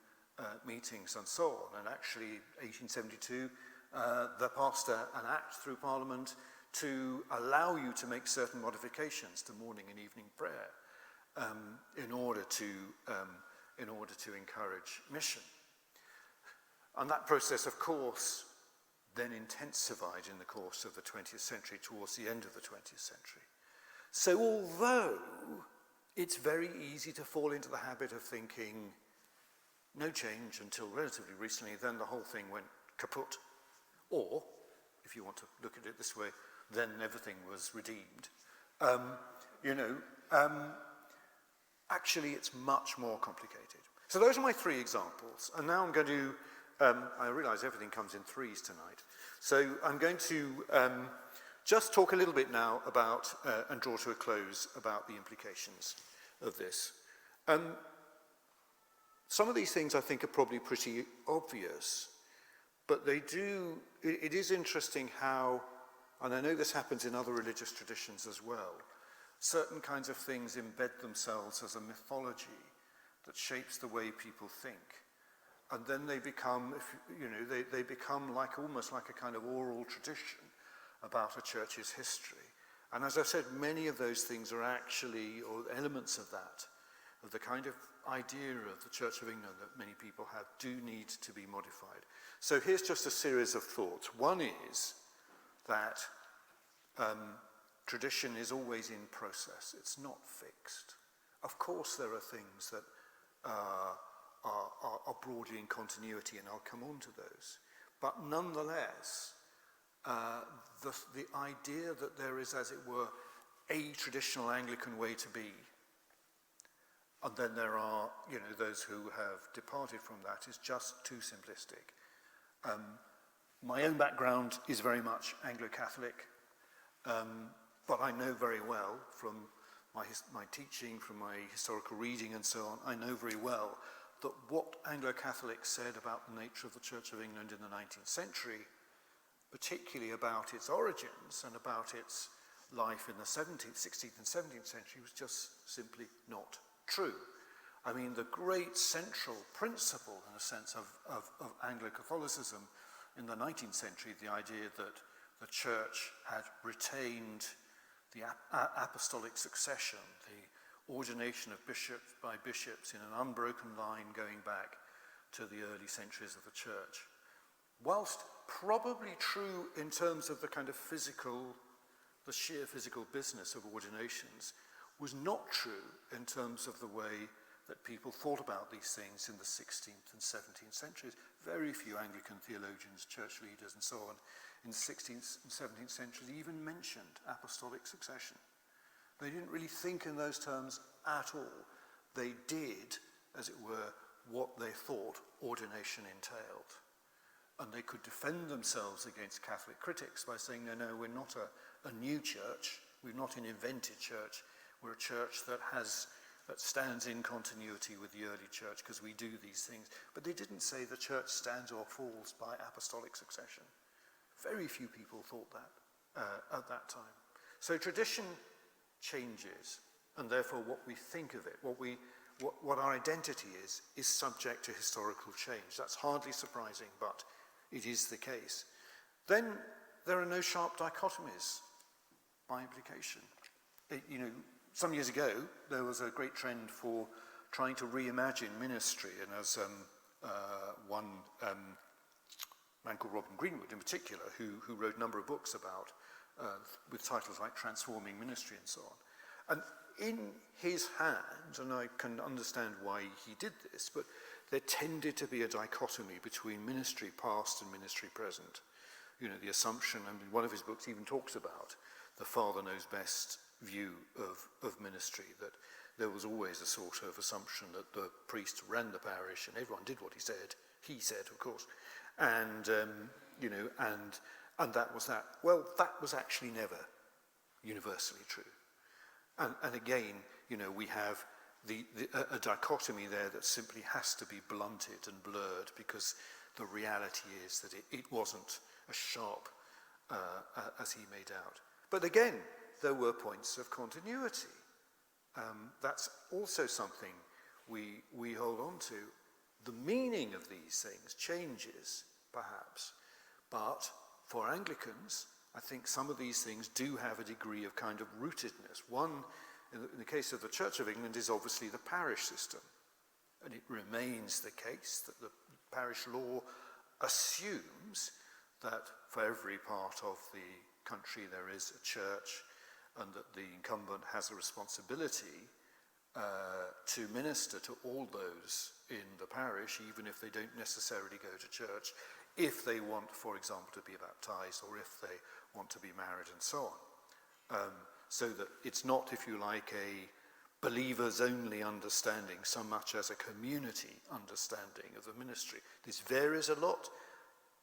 meetings and so on. And actually, 1872, the passed an act through Parliament to allow you to make certain modifications to morning and evening prayer in order to encourage mission. And that process, of course, then intensified in the course of the 20th century, towards the end of the 20th century. So although it's very easy to fall into the habit of thinking, no change until relatively recently, then the whole thing went kaput. Or, if you want to look at it this way, then everything was redeemed. Actually, it's much more complicated. So those are my 3 examples. And now I'm going to, I realize everything comes in threes tonight. So I'm going to just talk a little bit now about, and draw to a close, about the implications of this. Some of these things I think are probably pretty obvious, but it is interesting how, and I know this happens in other religious traditions as well, certain kinds of things embed themselves as a mythology that shapes the way people think. And then they become, they become almost like a kind of oral tradition about a church's history. And as I said, many of those things are actually, or elements of that, of the kind of idea of the Church of England that many people have, do need to be modified. So here's just a series of thoughts. One is that tradition is always in process. It's not fixed. Of course there are things that are broadly in continuity, and I'll come on to those. But nonetheless, the idea that there is, as it were, a traditional Anglican way to be, and then there are, those who have departed from that, is just too simplistic. My own background is very much Anglo-Catholic, but I know very well from my teaching, from my historical reading and so on, I know very well that what Anglo-Catholics said about the nature of the Church of England in the 19th century, particularly about its origins and about its life in the 16th and 17th century, was just simply not true. I mean, the great central principle, in a sense, of Anglo-Catholicism in the 19th century, the idea that the Church had retained the apostolic succession, the ordination of bishops by bishops in an unbroken line going back to the early centuries of the Church, whilst probably true in terms of the kind of the sheer physical business of ordinations, was not true in terms of the way that people thought about these things in the 16th and 17th centuries. Very few Anglican theologians, church leaders and so on in the 16th and 17th centuries even mentioned apostolic succession. They didn't really think in those terms at all. They did as it were, what they thought ordination entailed. And they could defend themselves against Catholic critics by saying, no, we're not a new church, we're not an invented church, we're a church that stands in continuity with the early church because we do these things. But they didn't say the church stands or falls by apostolic succession. Very few people thought that at that time. So tradition changes, and therefore what we think of it, what our identity is subject to historical change. That's hardly surprising, but it is the case. Then there are no sharp dichotomies by implication. Some years ago, there was a great trend for trying to reimagine ministry, and as one man called Robin Greenwood in particular, who wrote a number of books about, with titles like Transforming Ministry and so on. And in his hands, and I can understand why he did this, but there tended to be a dichotomy between ministry past and ministry present. The assumption, one of his books even talks about the Father knows best view of ministry, that there was always a sort of assumption that the priest ran the parish and everyone did what he said, of course, and that was that. Well, that was actually never universally true. And again, we have a dichotomy there that simply has to be blunted and blurred, because the reality is that it wasn't as sharp as he made out. But again, there were points of continuity. That's also something we hold on to. The meaning of these things changes, perhaps, but for Anglicans, I think some of these things do have a degree of kind of rootedness. One, in the case of the Church of England, is obviously the parish system. And it remains the case that the parish law assumes that for every part of the country there is a church, and that the incumbent has a responsibility to minister to all those in the parish, even if they don't necessarily go to church, if they want, for example, to be baptized, or if they want to be married, and so on. So that it's not, if you like, a believers-only understanding so much as a community understanding of the ministry. This varies a lot.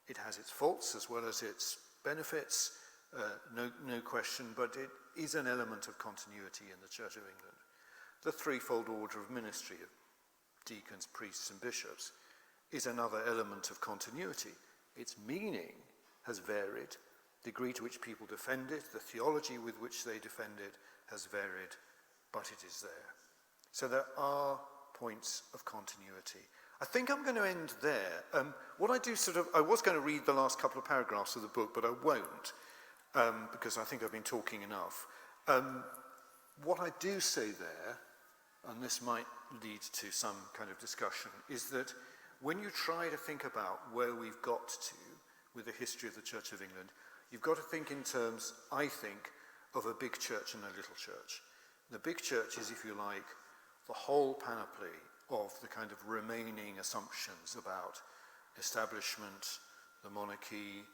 It has its faults as well as its benefits, no question, but it is an element of continuity in the Church of England. The threefold order of ministry of deacons, priests, and bishops is another element of continuity. Its meaning has varied. The degree to which people defend it, the theology with which they defend it has varied, but it is there. So there are points of continuity. I think I'm going to end there. What I do I was going to read the last couple of paragraphs of the book, but I won't, because I think I've been talking enough. What I do say there, and this might lead to some kind of discussion, is that when you try to think about where we've got to with the history of the Church of England, you've got to think in terms, I think, of a big church and a little church. The big church is, if you like, the whole panoply of the kind of remaining assumptions about establishment, the monarchy,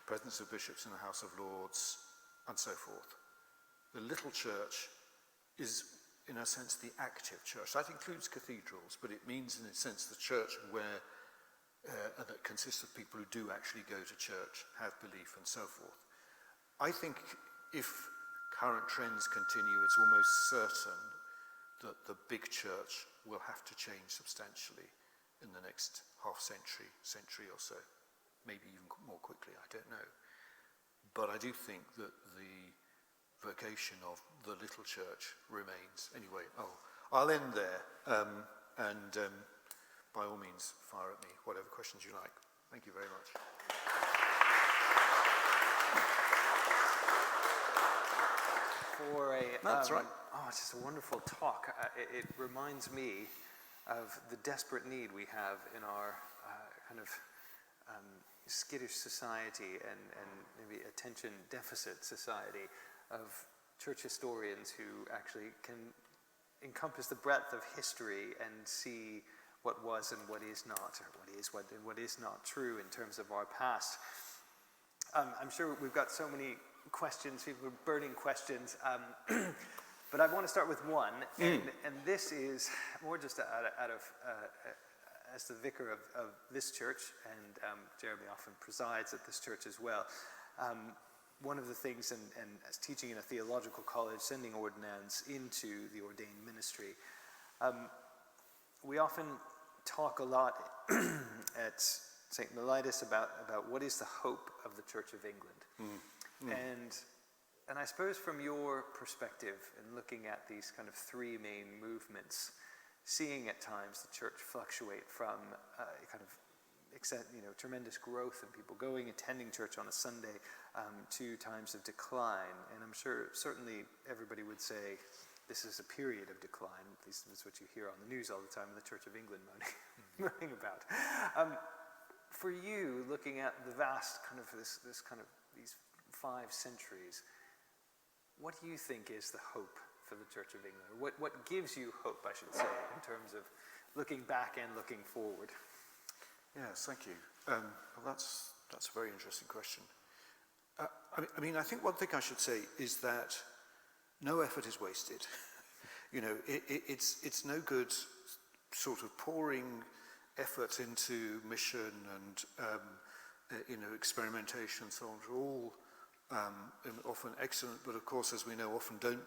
presence of bishops in the House of Lords, and so forth. The little church is, in a sense, the active church. That includes cathedrals, but it means, in a sense, the church where that consists of people who do actually go to church, have belief, and so forth. I think if current trends continue, it's almost certain that the big church will have to change substantially in the next century or so. Maybe even more quickly, I don't know. But I do think that the vocation of the little church remains. Anyway, I'll end there, and by all means, fire at me whatever questions you like. Thank you very much. That's right. Oh, it's just a wonderful talk. It reminds me of the desperate need we have in our kind of skittish society and maybe attention deficit society of church historians who actually can encompass the breadth of history and see what was and what is not, or what is not true in terms of our past. I'm sure we've got so many questions, people with burning questions. But I want to start with one, and this is more just out of as the vicar of this church, and Jeremy often presides at this church as well. One of the things, and as teaching in a theological college, sending ordinands into the ordained ministry, we often talk a lot at St. Mellitus about what is the hope of the Church of England. And I suppose from your perspective, in looking at these kind of three main movements, seeing at times the church fluctuate from tremendous growth in people going, attending church on a Sunday, to times of decline. And I'm sure certainly everybody would say this is a period of decline. At least that's what you hear on the news all the time in the Church of England moaning about. For you, looking at the vast kind of these 5 centuries, what do you think is the hope for the Church of England? What gives you hope, I should say, in terms of looking back and looking forward? Yes, thank you. Well, that's a very interesting question. I mean, I think one thing I should say is that no effort is wasted. It's no good sort of pouring effort into mission and experimentation and so on. Are all often excellent, but of course, as we know, often don't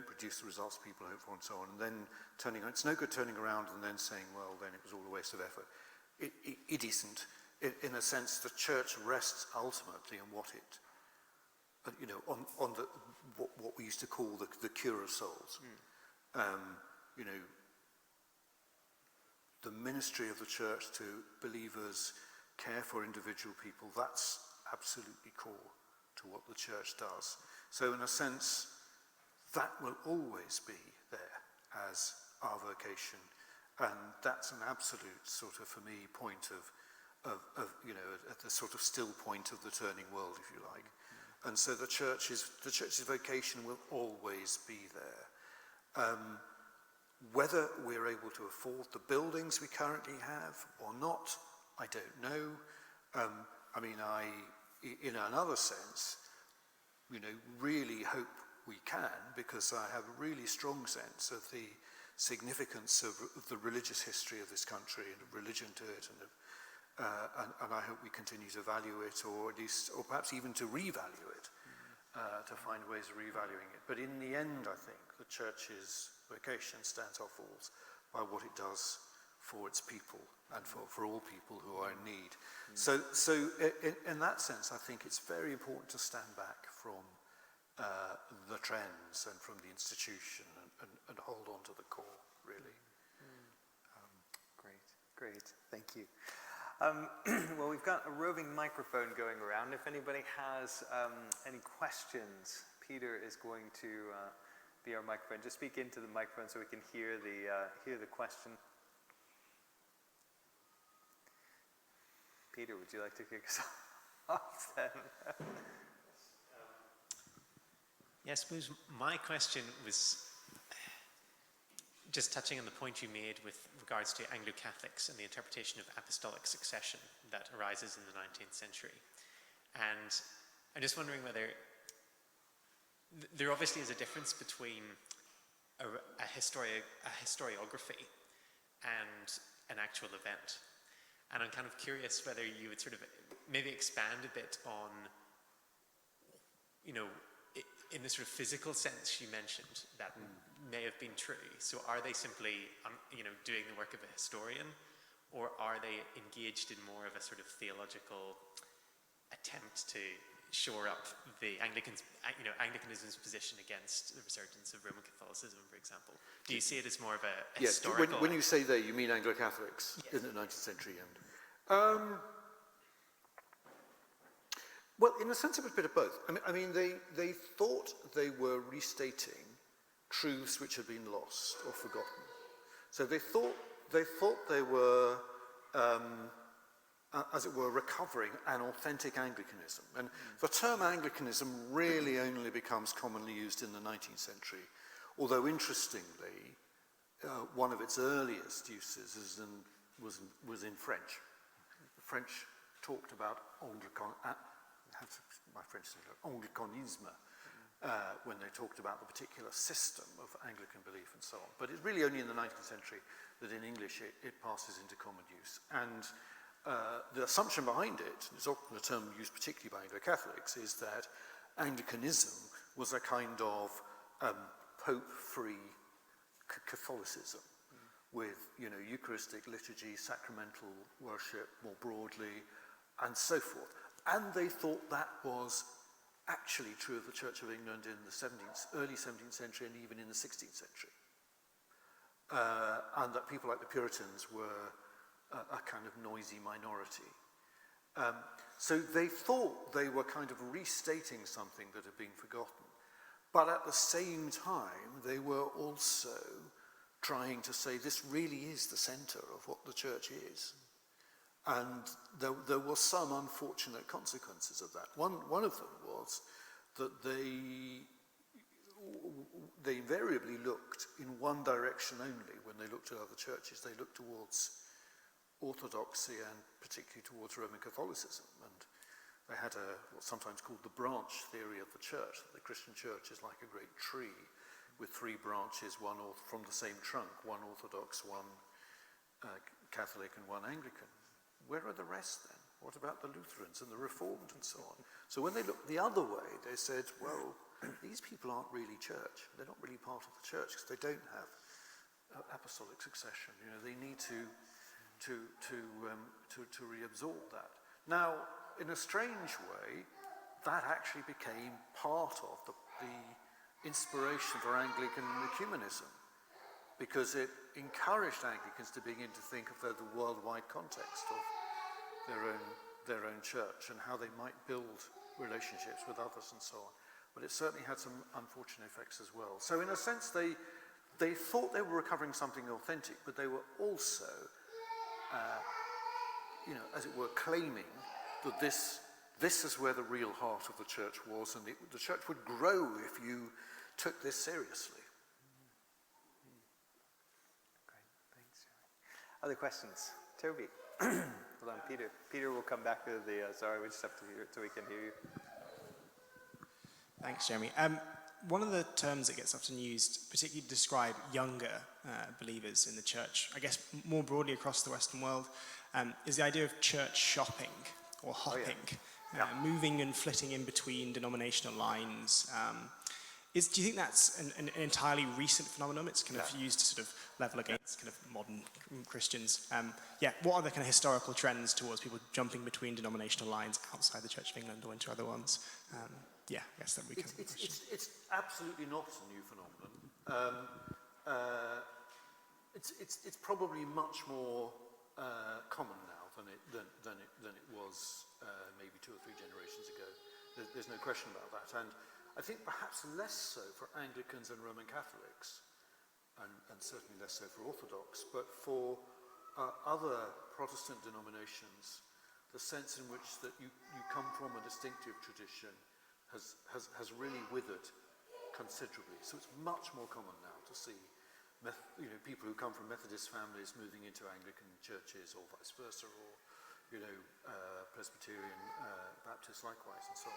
produce the results people hope for and so on. And then it's no good turning around and then saying, well, then it was all a waste of effort. It isn't. In a sense, the church rests ultimately on what it, on what we used to call the cure of souls. The ministry of the church to believers, care for individual people, that's absolutely core to what the church does. So in a sense, that will always be there as our vocation. And that's an absolute sort of, for me, point of at the sort of still point of the turning world, if you like. And so the church's vocation will always be there. Whether we're able to afford the buildings we currently have or not, I don't know. I in another sense, really hope we can, because I have a really strong sense of the significance of the religious history of this country and of religion to it, and I hope we continue to value it, or perhaps even to revalue it, to find ways of revaluing it. But in the end, I think the church's vocation stands or falls by what it does for its people and for all people who are in need. So in that sense, I think it's very important to stand back from the trends and from the institution and hold on to the core, really. Great, thank you. Well, we've got a roving microphone going around. If anybody has any questions, Peter is going to be our microphone. Just speak into the microphone so we can hear the question. Peter, would you like to kick us off then? Yeah, I suppose my question was just touching on the point you made with regards to Anglo-Catholics and the interpretation of apostolic succession that arises in the 19th century. And I'm just wondering whether there obviously is a difference between a historiography and an actual event. And I'm kind of curious whether you would sort of maybe expand a bit on, in the sort of physical sense you mentioned, that may have been true. So are they simply, doing the work of a historian, or are they engaged in more of a sort of theological attempt to shore up the Anglicanism's position against the resurgence of Roman Catholicism, for example? Do you see it as more of a historical... When you say they, you mean Anglo-Catholics in the 19th century end? Well, in a sense, it was a bit of both. I mean, they thought they were restating truths which had been lost or forgotten. So they thought they were, as it were, recovering an authentic Anglicanism. And the term Anglicanism really only becomes commonly used in the 19th century, although interestingly, one of its earliest uses was in French. The French talked about Anglicanisme, when they talked about the particular system of Anglican belief and so on. But it's really only in the 19th century that in English it passes into common use. And the assumption behind it, it's often a term used particularly by Anglo-Catholics, is that Anglicanism was a kind of pope-free Catholicism with, Eucharistic liturgy, sacramental worship more broadly, and so forth. And they thought that was actually true of the Church of England in the early 17th century and even in the 16th century. And that people like the Puritans were a kind of noisy minority. So they thought they were kind of restating something that had been forgotten. But at the same time, they were also trying to say this really is the center of what the church is. And there were some unfortunate consequences of that. One of them was that they invariably looked in one direction only when they looked at other churches. They looked towards orthodoxy and particularly towards Roman Catholicism. And they had what's sometimes called the branch theory of the church. The Christian church is like a great tree with three branches, one from the same trunk, one Orthodox, one Catholic, and one Anglican. Where are the rest then? What about the Lutherans and the Reformed and so on? So when they looked the other way, they said, well, these people aren't really church. They're not really part of the church because they don't have apostolic succession. They need to reabsorb that. Now, in a strange way, that actually became part of the inspiration for Anglican ecumenism, because it encouraged Anglicans to begin to think of the worldwide context of their own church and how they might build relationships with others and so on. But it certainly had some unfortunate effects as well. So in a sense, they thought they were recovering something authentic, but they were also, as it were, claiming that this is where the real heart of the church was, and the church would grow if you took this seriously. Great, thanks. Other questions? Toby? Hold on, Peter. Peter will come back to sorry, we just have to hear it so we can hear you. Thanks, Jeremy. One of the terms that gets often used, particularly to describe younger believers in the church, I guess more broadly across the Western world, is the idea of church shopping or hopping, moving and flitting in between denominational lines. Do you think that's an entirely recent phenomenon? It's kind of used to sort of level against kind of modern Christians. What are the kind of historical trends towards people jumping between denominational lines outside the Church of England or into other ones? I guess that we can. It's absolutely not a new phenomenon. It's probably much more common now than it was maybe 2 or 3 generations ago. There's no question about that. And I think perhaps less so for Anglicans and Roman Catholics, and certainly less so for Orthodox, but for other Protestant denominations, the sense in which that you come from a distinctive tradition has really withered considerably. So it's much more common now to see people who come from Methodist families moving into Anglican churches or vice versa, or Presbyterian, Baptist likewise, and so on.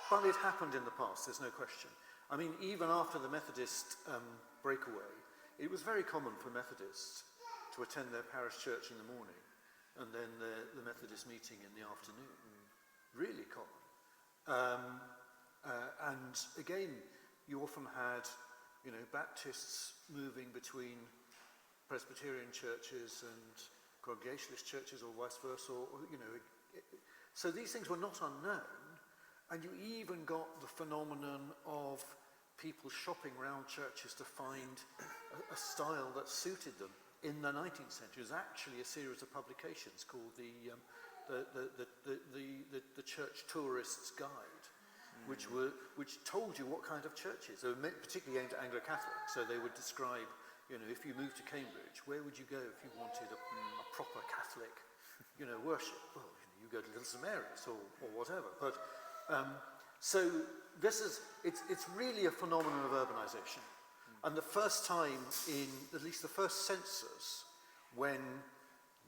But it happened in the past, there's no question. I mean, even after the Methodist breakaway, it was very common for Methodists to attend their parish church in the morning and then the Methodist meeting in the afternoon. Really common. And again, you often had, Baptists moving between Presbyterian churches and Congregationalist churches or vice versa, so these things were not unknown, and you even got the phenomenon of people shopping around churches to find a style that suited them. In the 19th century, there's actually a series of publications called the Church Tourist's Guide, which told you what kind of churches. They were particularly aimed at Anglo-Catholic, so they would describe, if you moved to Cambridge, where would you go if you wanted a proper Catholic, worship? Well, you go to Little St Mary's or whatever. But so it's really a phenomenon of urbanization. And the first time in at least the first census, when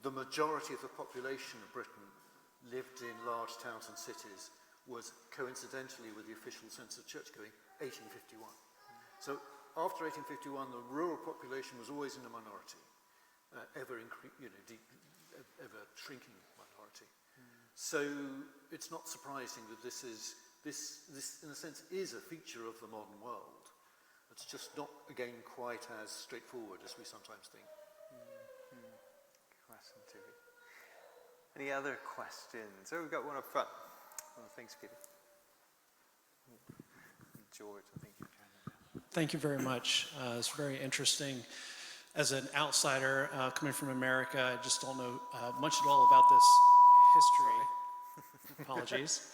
the majority of the population of Britain lived in large towns and cities, was coincidentally with the official census of church-going, 1851. So after 1851, the rural population was always in a minority, ever shrinking minority. So it's not surprising that this in a sense is a feature of the modern world. It's just not, again, quite as straightforward as we sometimes think. Any other questions? Oh, we've got one up front. Oh, thanks, Peter. George, I think you're trying to... Thank you very much. It's very interesting. As an outsider coming from America, I just don't know much at all about this history. Apologies.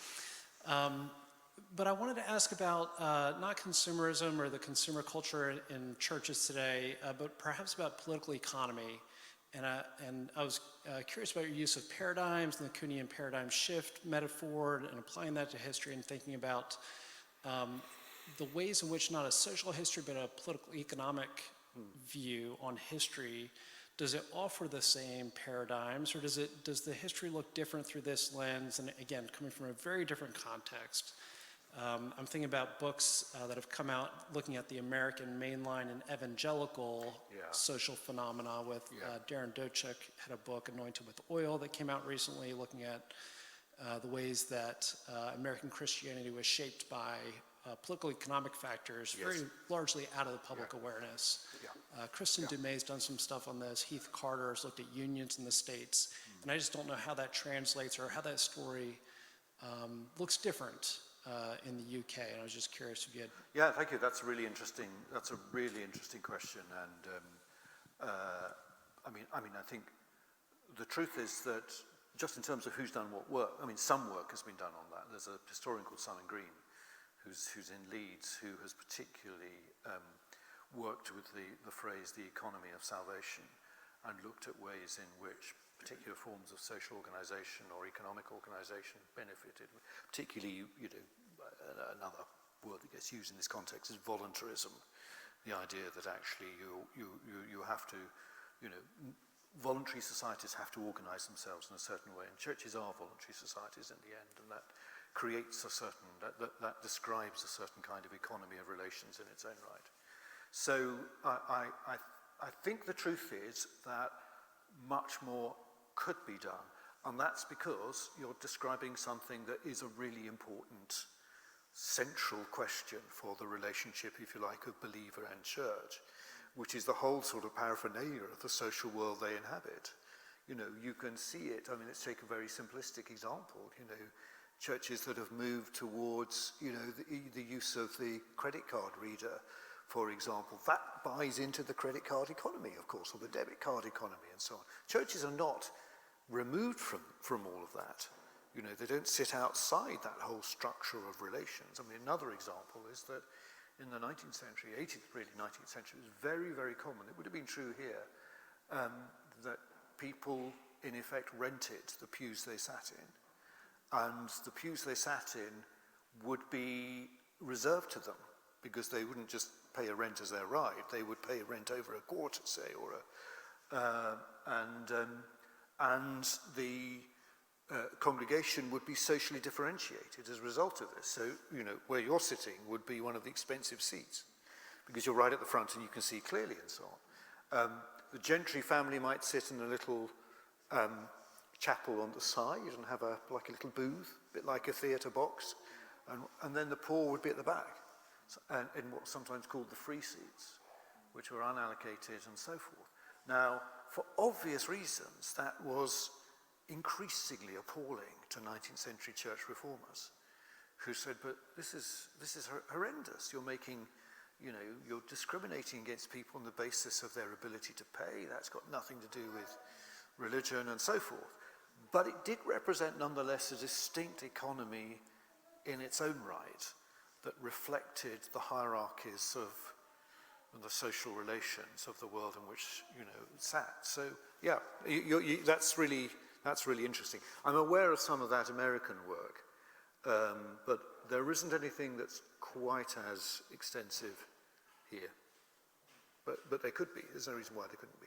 But I wanted to ask about not consumerism or the consumer culture in churches today, but perhaps about political economy. And I was curious about your use of paradigms and the Kuhnian paradigm shift metaphor and applying that to history and thinking about the ways in which not a social history but a political economic view on history, does it offer the same paradigms, or does the history look different through this lens? And again, coming from a very different context. I'm thinking about books that have come out looking at the American mainline and evangelical social phenomena with Darren Dochuk had a book, Anointed with Oil, that came out recently looking at the ways that American Christianity was shaped by political economic factors, very largely out of the public awareness. Kristen Dumais done some stuff on this. Heath Carter has looked at unions in the States. And I just don't know how that translates or how that story looks different in the UK, and I was just curious if you had... Yeah, thank you. That's really interesting. That's a really interesting question, and I mean, I think the truth is that just in terms of who's done what work, I mean, some work has been done on that. There's a historian called Simon Green, who's in Leeds, who has particularly worked with the phrase "the economy of salvation," and looked at ways in which particular forms of social organisation or economic organisation benefited. Particularly, another word that gets used in this context is voluntarism. The idea that actually you have to, voluntary societies have to organise themselves in a certain way, and churches are voluntary societies in the end, and that creates that describes a certain kind of economy of relations in its own right. So I think the truth is that much more could be done, and that's because you're describing something that is a really important central question for the relationship, if you like, of believer and church, which is the whole sort of paraphernalia of the social world they inhabit. You can see it. I mean, let's take a very simplistic example. Churches that have moved towards, the use of the credit card reader, for example, that buys into the credit card economy, of course, or the debit card economy and so on. Churches are not removed from all of that. They don't sit outside that whole structure of relations. I mean, another example is that in the 19th century, 19th century, it was very, very common. It would have been true here, that people, in effect, rented the pews they sat in. And the pews they sat in would be reserved to them, because they wouldn't just pay a rent as they arrived. They would pay a rent over a quarter, say, and the congregation would be socially differentiated as a result of this. So, where you're sitting would be one of the expensive seats, because you're right at the front and you can see clearly and so on. The gentry family might sit in a little chapel on the side and have like a little booth, a bit like a theatre box, and then the poor would be at the back, and in what's sometimes called the free seats, which were unallocated and so forth. Now, for obvious reasons, that was increasingly appalling to 19th century church reformers, who said, but this is horrendous. You're making, you're discriminating against people on the basis of their ability to pay. That's got nothing to do with religion and so forth. But it did represent, nonetheless, a distinct economy in its own right that reflected the hierarchies of the social relations of the world in which, it sat. So, yeah, that's really interesting. I'm aware of some of that American work, but there isn't anything that's quite as extensive here. But they could be. There's no reason why they couldn't be.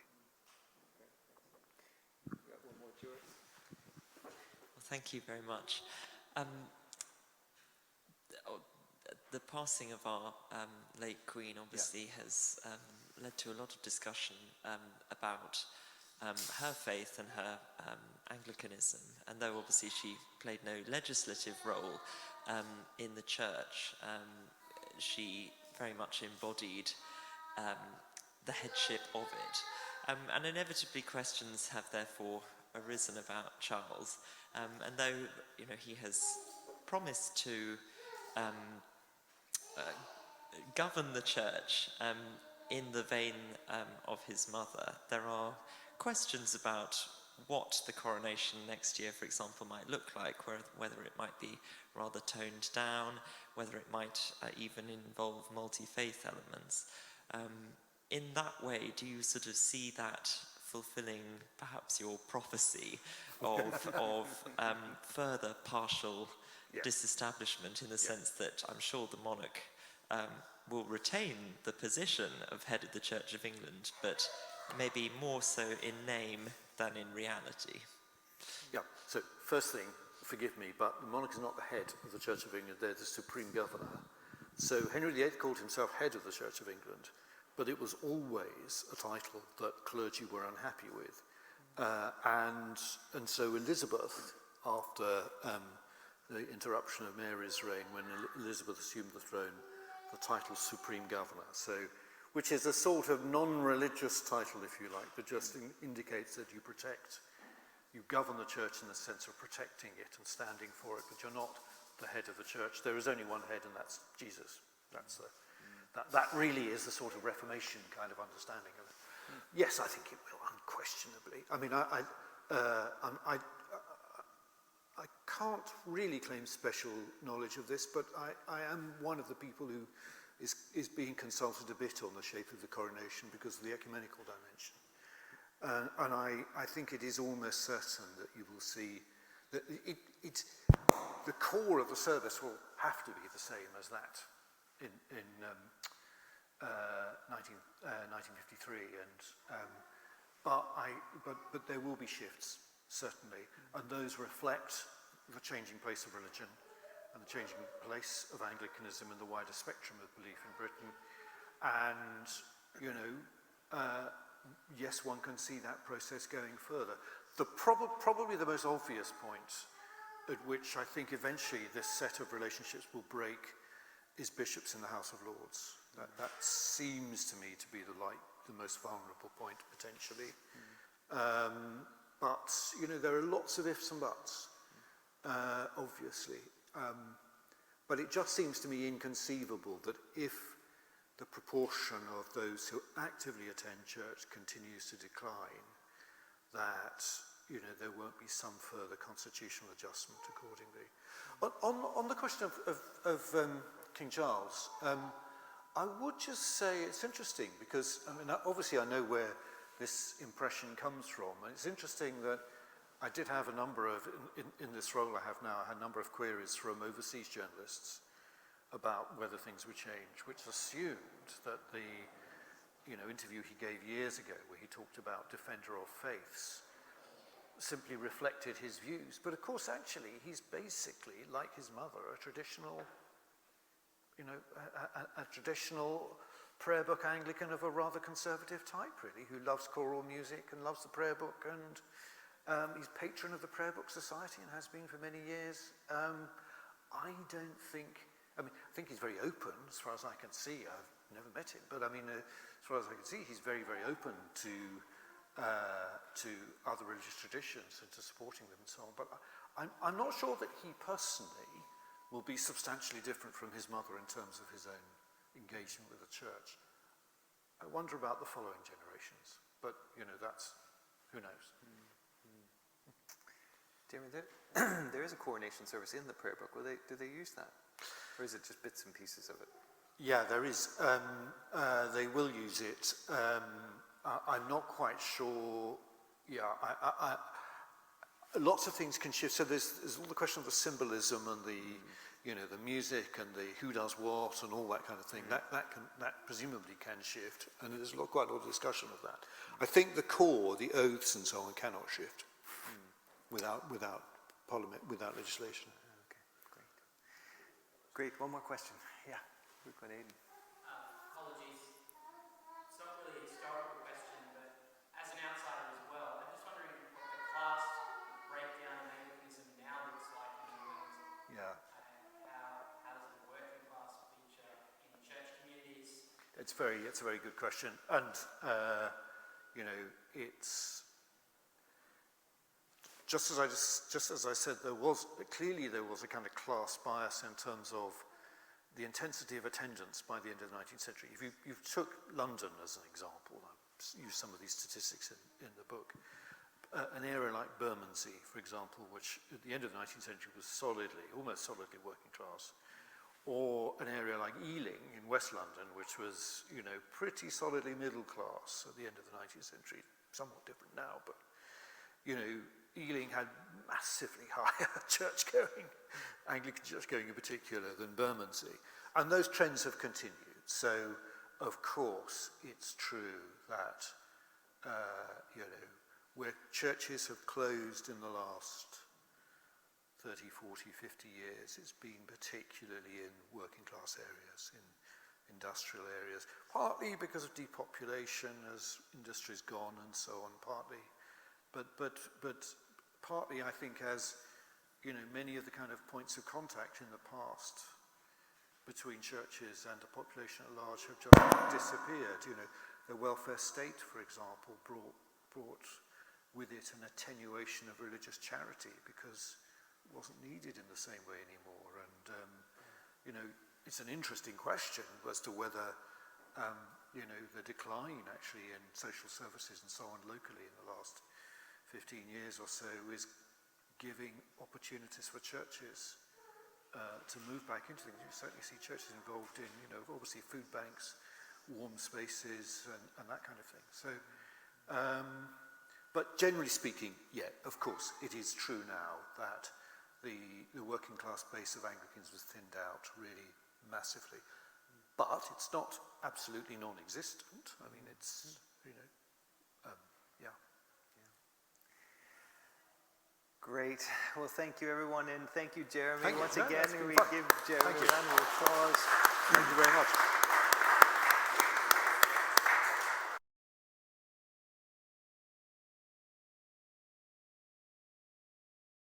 Well, thank you very much. the passing of our late Queen obviously has led to a lot of discussion about her faith and her Anglicanism. And though obviously she played no legislative role in the church, she very much embodied the headship of it. And inevitably questions have therefore arisen about Charles. And though he has promised to govern the church in the vein of his mother, there are questions about what the coronation next year, for example, might look like, whether it might be rather toned down, whether it might even involve multi-faith elements. In that way, do you sort of see that fulfilling perhaps your prophecy of further partial disestablishment, in the sense that I'm sure the monarch will retain the position of head of the Church of England, but maybe more so in name than in reality? Yeah, so first thing, forgive me, but the monarch is not the head of the Church of England, they're the supreme governor. So Henry VIII called himself head of the Church of England, but it was always a title that clergy were unhappy with. And so Elizabeth, after the interruption of Mary's reign, when Elizabeth assumed the throne, the title Supreme Governor, which is a sort of non-religious title, if you like, that just indicates that you govern the church in the sense of protecting it and standing for it, but you're not the head of the church. There is only one head, and that's Jesus. That really is the sort of Reformation kind of understanding of it. Yes, I think it will, unquestionably. I mean, I can't really claim special knowledge of this, but I am one of the people who is being consulted a bit on the shape of the coronation because of the ecumenical dimension. And I think it is almost certain that you will see that the core of the service will have to be the same as that in 1953, but there will be shifts, certainly, and those reflect the changing place of religion and the changing place of Anglicanism in the wider spectrum of belief in Britain. And, yes, one can see that process going further. Probably the most obvious point at which I think eventually this set of relationships will break is bishops in the House of Lords. That seems to me to be the most vulnerable point, potentially. But, there are lots of ifs and buts, obviously. But it just seems to me inconceivable that if the proportion of those who actively attend church continues to decline, that there won't be some further constitutional adjustment accordingly. On the question of King Charles, I would just say it's interesting because, obviously I know where this impression comes from, and it's interesting that I did have a number of, in this role I have now, I had a number of queries from overseas journalists about whether things would change, which assumed that the interview he gave years ago, where he talked about defender of faiths, simply reflected his views. But of course, actually, he's basically, like his mother, a traditional prayer book Anglican of a rather conservative type, really, who loves choral music and loves the prayer book, and he's patron of the Prayer Book Society and has been for many years. I think he's very open, as far as I can see. I've never met him, but as far as I can see, he's very, very open to other religious traditions and to supporting them and so on. But I'm not sure that he personally will be substantially different from his mother in terms of his own engagement with the church. I wonder about the following generations, but that's, who knows. Jeremy, there is a coronation service in the prayer book. Do they use that? Or is it just bits and pieces of it? Yeah, there is. They will use it. I'm not quite sure. Yeah, lots of things can shift. So there's all the question of the symbolism and the music and the who does what and all that kind of thing. That presumably can shift, and there's quite a lot of discussion of that. I think the core, the oaths and so on, cannot shift without parliament, without legislation. Okay, great. Great, one more question. Yeah, we've got Aidan. Apologies. It's not really a historical question, but as an outsider as well, I'm just wondering what the class breakdown of Anglicanism now looks like in England. Yeah. How does the working class feature in church communities? It's a very good question. And, you know, it's just as I said, there was a kind of class bias in terms of the intensity of attendance by the end of the 19th century. If you took London as an example, I've used some of these statistics in the book, an area like Bermondsey, for example, which at the end of the 19th century was almost solidly working class, or an area like Ealing in West London, which was, you know, pretty solidly middle class at the end of the 19th century, somewhat different now, but, you know, Ealing had massively higher church-going, Anglican church-going in particular, than Bermondsey. And those trends have continued. So, of course, it's true that, you know, where churches have closed in the last 30, 40, 50 years, it's been particularly in working class areas, in industrial areas, partly because of depopulation as industry's gone and so on, partly, but partly I think as, you know, many of the kind of points of contact in the past between churches and the population at large have just disappeared. You know, the welfare state, for example, brought with it an attenuation of religious charity because it wasn't needed in the same way anymore. And, you know, it's an interesting question as to whether, you know, the decline actually in social services and so on locally in the last 15 years or so is giving opportunities for churches to move back into things. You certainly see churches involved in, you know, obviously food banks, warm spaces and that kind of thing. So, but generally speaking, yeah, of course, it is true now that the working class base of Anglicans was thinned out really massively. But it's not absolutely non-existent. I mean, it's, you know, yeah. Great. Well, thank you, everyone, and thank you, Jeremy. Thank you. Once No, again, that's been we fun. give Jeremy Thank a you. round of applause.